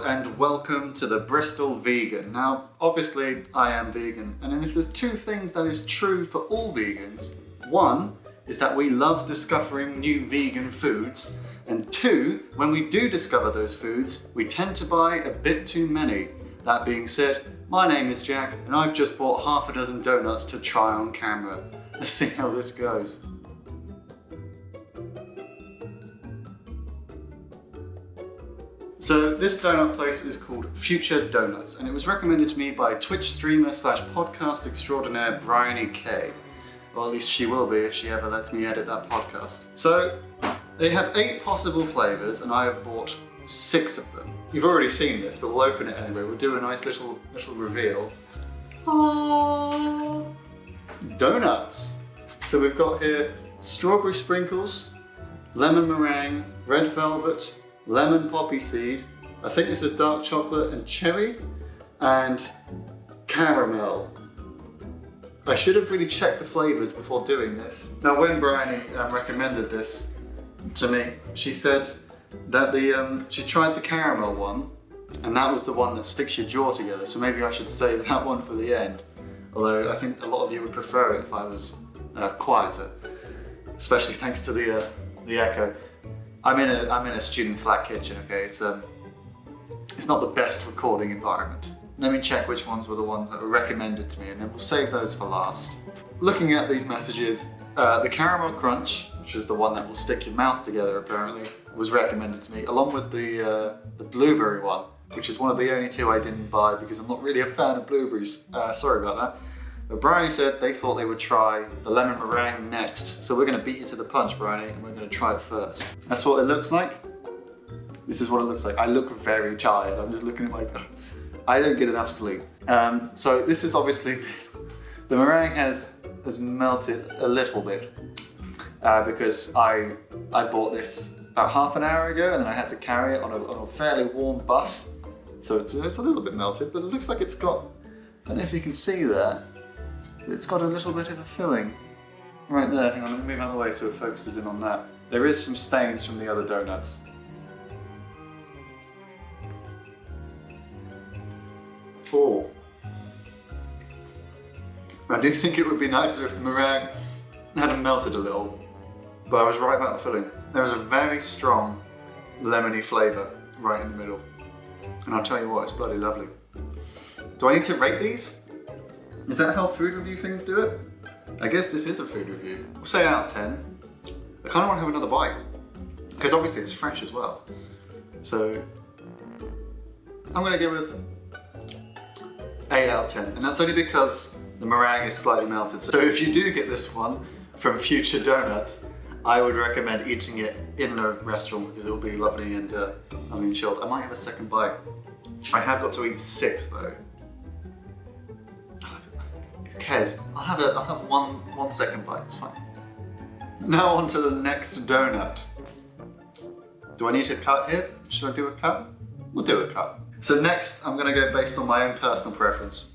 Hello and welcome to the Bristol Vegan. Now, obviously I am vegan, and if there's two things that is true for all vegans, one is that we love discovering new vegan foods, and two, when we do discover those foods, we tend to buy a bit too many. That being said, my name is Jack, and I've just bought half a dozen donuts to try on camera. Let's see how this goes. So this donut place is called Future Doughnuts, and it was recommended to me by Twitch streamer / podcast extraordinaire Bryony K. Or at least she will be if she ever lets me edit that podcast. So they have 8 possible flavors, and I have bought 6 of them. You've already seen this, but we'll open it anyway. We'll do a nice little reveal. Aww. Donuts. So we've got here strawberry sprinkles, lemon meringue, red velvet, lemon poppy seed, I think this is dark chocolate and cherry, and caramel. I should have really checked the flavors before doing this. Now when Bryony recommended this to me, she said that she tried the caramel one, and that was the one that sticks your jaw together, so maybe I should save that one for the end. Although I think a lot of you would prefer it if I was quieter, especially thanks to the echo. I'm in a student flat kitchen, okay? It's not the best recording environment. Let me check which ones were the ones that were recommended to me, and then we'll save those for last. Looking at these messages, the caramel crunch, which is the one that will stick your mouth together apparently, was recommended to me, along with the blueberry one, which is one of the only 2 I didn't buy because I'm not really a fan of blueberries. Sorry about that. But Bryony said they thought they would try the lemon meringue next. So we're going to beat you to the punch, Bryony, and we're going to try it first. That's what it looks like. This is what it looks like. I look very tired. I'm just looking at my... I don't get enough sleep. So this is obviously... The meringue has melted a little bit because I bought this about half an hour ago, and then I had to carry it on a fairly warm bus. So it's a little bit melted, but it looks like it's got... I don't know if you can see there. It's got a little bit of a filling right there. Hang on, let me move out of the way so it focuses in on that. There is some stains from the other donuts. Oh. I do think it would be nicer if the meringue hadn't melted a little, but I was right about the filling. There is a very strong lemony flavour right in the middle, and I'll tell you what, it's bloody lovely. Do I need to rate these? Is that how food review things do it? I guess this is a food review. We'll say out of 10. I kind of want to have another bite, because obviously it's fresh as well. So I'm going to go with 8 out of 10, and that's only because the meringue is slightly melted. So if you do get this one from Future Doughnuts, I would recommend eating it in a restaurant because it will be lovely and chilled. I might have a second bite. I have got to eat 6 though. Who cares? I'll have one second bite, it's fine. Now on to the next donut. Do I need to cut here? Should I do a cut? We'll do a cut. So next, I'm gonna go based on my own personal preference.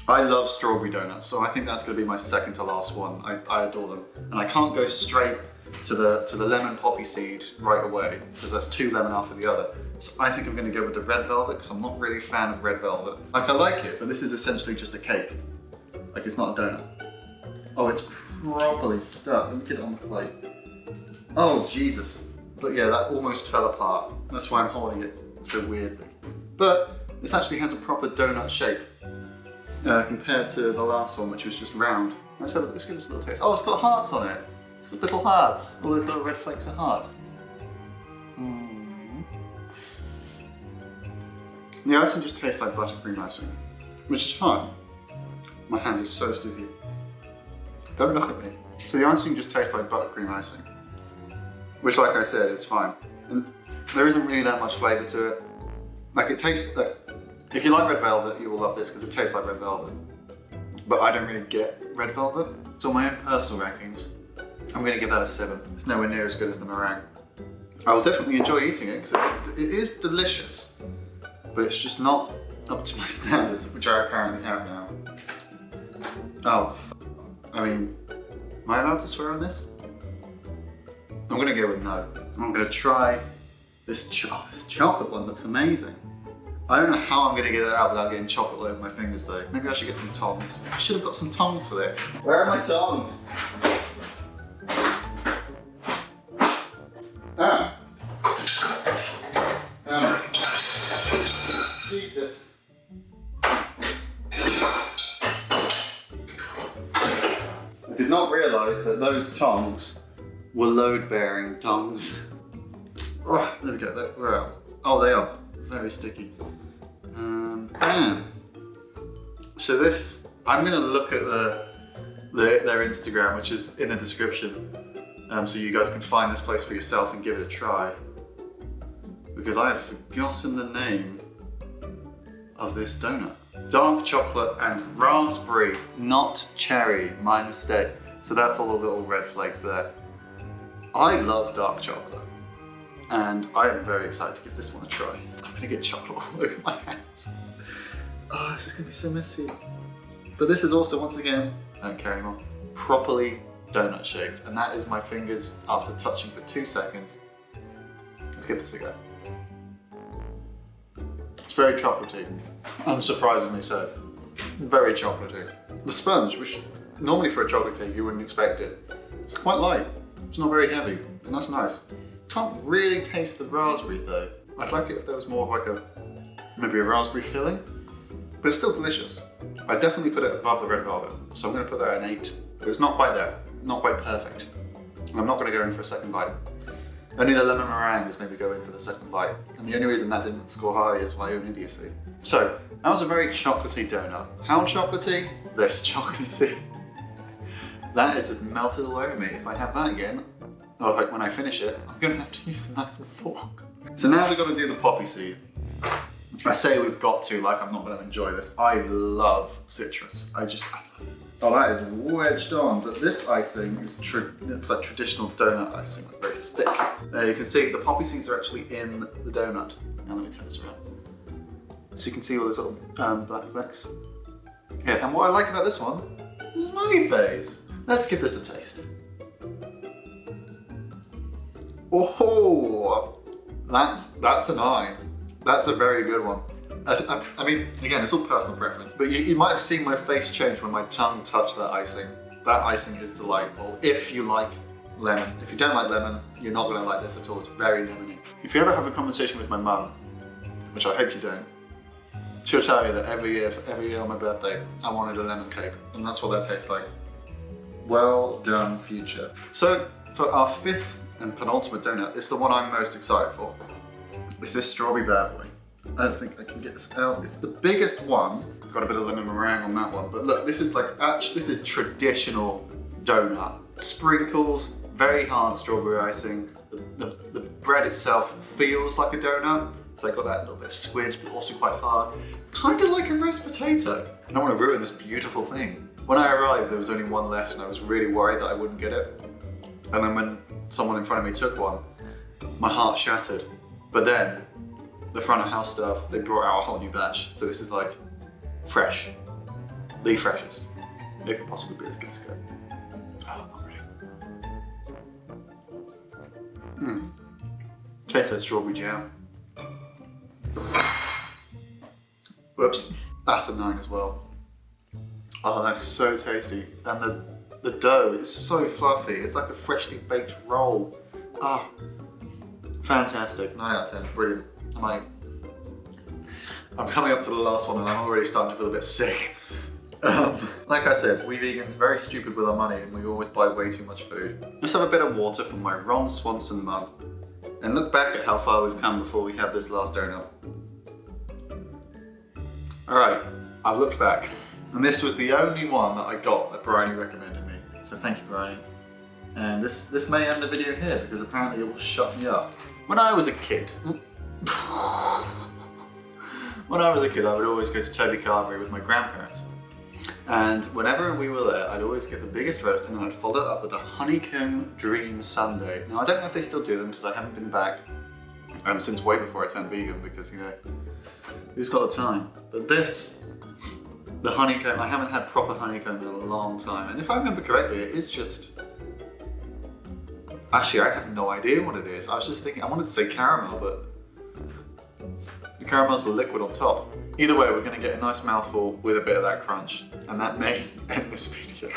I love strawberry donuts, so I think that's gonna be my second to last one. I adore them. And I can't go straight to the lemon poppy seed right away, because that's 2 lemon after the other. So I think I'm gonna go with the red velvet, because I'm not really a fan of red velvet. Like, I like it, but this is essentially just a cake. Like, it's not a donut. Oh, it's properly stuck. Let me get it on the plate. Oh, Jesus. But yeah, that almost fell apart. That's why I'm holding it so weirdly. But this actually has a proper donut shape compared to the last one, which was just round. Let's give this a little taste. Oh, it's got hearts on it. It's got little hearts. All those little red flakes of hearts. The icing just tastes like buttercream icing, which is fine. My hands are so sticky. Don't look at me. So the icing just tastes like buttercream icing, which, like I said, is fine. And there isn't really that much flavour to it. Like, it tastes like, if you like red velvet, you will love this because it tastes like red velvet. But I don't really get red velvet, so my own personal rankings, I'm going to give that a 7. It's nowhere near as good as the meringue. I will definitely enjoy eating it because it is delicious, but it's just not up to my standards, which I apparently have now. Oh, I mean, am I allowed to swear on this? I'm going to go with no. I'm going to try this chocolate one. Looks amazing. I don't know how I'm gonna get it out without getting chocolate all over my fingers though. Maybe I should get some tongs. I should have got some tongs for this. Where are my tongs? Ah. Jesus. I did not realise that those tongs were load-bearing tongs. Oh, there we go, we're out. Oh, they are very sticky. Bam. So this, I'm gonna look at their Instagram, which is in the description, so you guys can find this place for yourself and give it a try. Because I have forgotten the name of this donut. Dark chocolate and raspberry, not cherry, my mistake. So that's all the little red flakes there. I love dark chocolate, and I am very excited to give this one a try. I'm gonna get chocolate all over my hands. Oh, this is gonna be so messy. But this is also, once again, I don't care anymore, properly donut shaped. And that is my fingers after touching for 2 seconds. Let's give this a go. It's very chocolatey, unsurprisingly so. Very chocolatey. The sponge, which normally for a chocolate cake you wouldn't expect it, it's quite light. It's not very heavy, and that's nice. Can't really taste the raspberries though. I'd like it if there was more of like maybe a raspberry filling, but it's still delicious. I definitely put it above the red velvet, so I'm gonna put that at an 8, but it's not quite there, not quite perfect. And I'm not gonna go in for a second bite. Only the lemon meringue is maybe go in for the second bite, and the only reason that didn't score high is my own idiocy. So, that was a very chocolatey donut. How chocolatey? This chocolatey. That is just melted all over me. If I have that again, or like when I finish it, I'm gonna have to use a knife and fork. So now we've got to do the poppy seed. I say we've got to, like I'm not gonna enjoy this. I love citrus. I love it. Oh, that is wedged on, but this icing is it's like traditional donut icing, like very thick. You can see the poppy seeds are actually in the donut. Now let me turn this around. So you can see all those little black flecks. Yeah, and what I like about this one is smiley face. Let's give this a taste. Oh, that's an 9. That's a very good one. I mean, again, it's all personal preference, but you might have seen my face change when my tongue touched that icing. That icing is delightful if you like lemon. If you don't like lemon, you're not gonna like this at all. It's very lemony. If you ever have a conversation with my mum, which I hope you don't, she'll tell you that every year on my birthday, I wanted a lemon cake, and that's what that tastes like. Well done, future. So, for our 5th and penultimate donut, it's the one I'm most excited for. It's this strawberry bad boy. I don't think I can get this out. It's the biggest one. Got a bit of lemon meringue on that one, but look, this is like, this is traditional donut. Sprinkles, very hard strawberry icing. The bread itself feels like a donut. So I got that little bit of squidge, but also quite hard. Kind of like a roast potato. I don't want to ruin this beautiful thing. When I arrived, there was only one left and I was really worried that I wouldn't get it. And then when someone in front of me took one, my heart shattered. But then, the front of house staff, they brought out a whole new batch. So this is like fresh. The freshest. It could possibly be as good as go. Oh, not really. Tastes like strawberry jam. Whoops, that's a 9 as well. Oh, that's so tasty. And the dough is so fluffy. It's like a freshly baked roll. Ah, fantastic. 9 out of 10, brilliant. I'm coming up to the last one and I'm already starting to feel a bit sick. Like I said, we vegans are very stupid with our money and we always buy way too much food. Let's have a bit of water from my Ron Swanson mug and look back at how far we've come before we have this last donut. Alright, I've looked back and this was the only one that I got that Bryony recommended me. So thank you, Bryony. And this may end the video here because apparently it will shut me up. When I was a kid, I would always go to Toby Carvery with my grandparents. And whenever we were there, I'd always get the biggest roast and then I'd follow it up with a honeycomb dream sundae. Now I don't know if they still do them because I haven't been back since way before I turned vegan because, you know, who's got the time? But this, the honeycomb, I haven't had proper honeycomb in a long time. And if I remember correctly, it is just, actually I have no idea what it is. I was just thinking, I wanted to say caramel, but The caramel's the liquid on top. Either way, we're going to get a nice mouthful with a bit of that crunch, and that may end this video.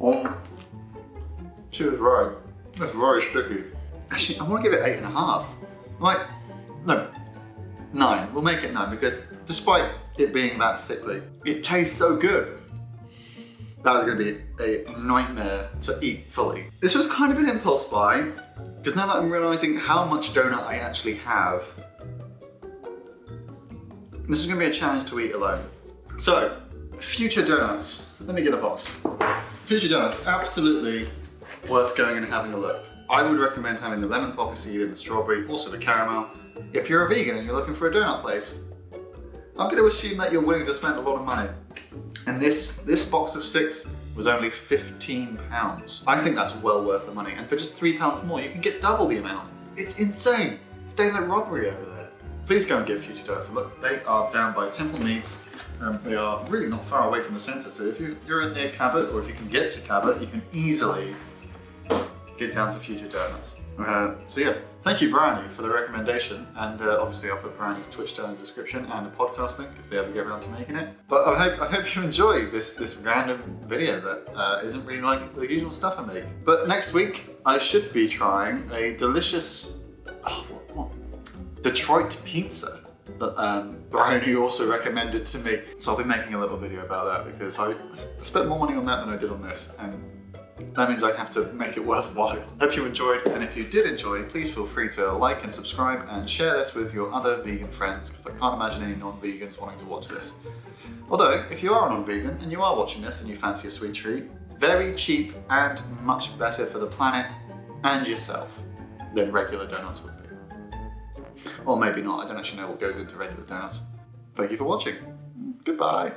Oh, she was right. That's very sticky. Actually, I want to give it 8.5. Like, no, 9. We'll make it 9 because despite it being that sickly, it tastes so good. That was going to be a nightmare to eat fully. This was kind of an impulse buy because now that I'm realizing how much donut I actually have, this is going to be a challenge to eat alone. So, future donuts. Let me get the box. Future donuts, absolutely worth going and having a look. I would recommend having the lemon poppy seed and the strawberry, also the caramel. If you're a vegan and you're looking for a donut place, I'm going to assume that you're willing to spend a lot of money. And this box of 6 was only £15. I think that's well worth the money. And for just £3 more, you can get double the amount. It's insane. It's daylight robbery over there. Please go and give Future Donuts a look. They are down by Temple Meads. They are really not far away from the centre. So if you're near Cabot, or if you can get to Cabot, you can easily get down to Future Donuts. So yeah, thank you Brownie for the recommendation, and obviously I'll put Brownie's Twitch down in the description and a podcast link if they ever get around to making it. But I hope you enjoy this random video that isn't really like the usual stuff I make. But next week I should be trying a delicious Detroit pizza that Brownie also recommended to me. So I'll be making a little video about that because I spent more money on that than I did on this, and that means I have to make it worthwhile. Hope you enjoyed, and if you did enjoy, please feel free to like and subscribe and share this with your other vegan friends, because I can't imagine any non-vegans wanting to watch this. Although, if you are a non-vegan and you are watching this and you fancy a sweet treat, very cheap and much better for the planet and yourself than regular donuts would be. Or maybe not, I don't actually know what goes into regular donuts. Thank you for watching. Goodbye.